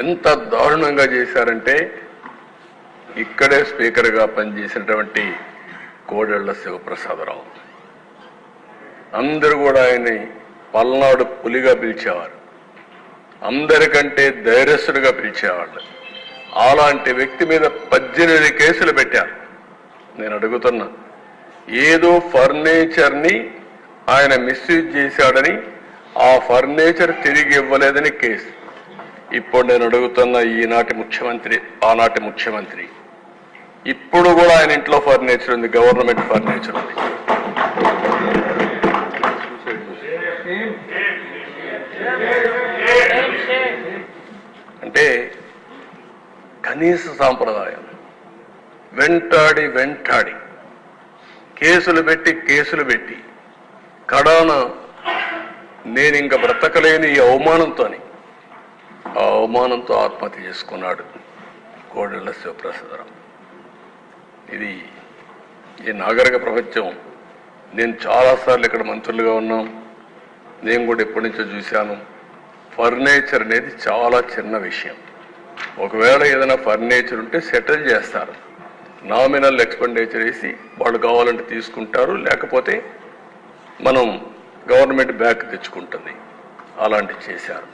ఎంత దారుణంగా చేశారంటే ఇక్కడే స్పీకర్గా పనిచేసినటువంటి కోడెళ్ల శివప్రసాదరావు అందరూ కూడా ఆయన్ని పల్నాడు పులిగా పిలిచేవారు, అందరికంటే ధైర్యస్తుడిగా పిలిచేవాళ్ళు. అలాంటి వ్యక్తి మీద 18 కేసులు పెట్టారు. నేను అడుగుతున్నా, ఏదో ఫర్నిచర్ని ఆయన మిస్యూజ్ చేశాడని ఆ ఫర్నిచర్ తిరిగి ఇవ్వలేదని కేసు. ఇప్పుడు నేను అడుగుతున్న ఈనాటి ముఖ్యమంత్రి, ఆనాటి ముఖ్యమంత్రి, ఇప్పుడు కూడా ఆయన ఇంట్లో ఫర్నిచర్ ఉంది, గవర్నమెంట్ ఫర్నిచర్ ఉంది. అంటే కనీస సాంప్రదాయం వెంటాడి కేసులు పెట్టి కడాన నేను ఇంకా బ్రతకలేని ఈ అవమానంతో ఆత్మహత్య చేసుకున్నాడు కోడెళ్ల శివప్రసాదరావు. ఇది ఈ నాగరిక ప్రపంచం. నేను చాలాసార్లు ఇక్కడ మంత్రులుగా ఉన్నాం, నేను కూడా ఎప్పటి నుంచో చూశాను. ఫర్నిచర్ అనేది చాలా చిన్న విషయం. ఒకవేళ ఏదైనా ఫర్నిచర్ ఉంటే సెటిల్ చేస్తారు, నామినల్ ఎక్స్పెండిచర్ వేసి వాళ్ళు కావాలంటే తీసుకుంటారు, లేకపోతే మనం గవర్నమెంట్ బ్యాక్ తెచ్చుకుంటుంది. అలాంటివి చేశారు.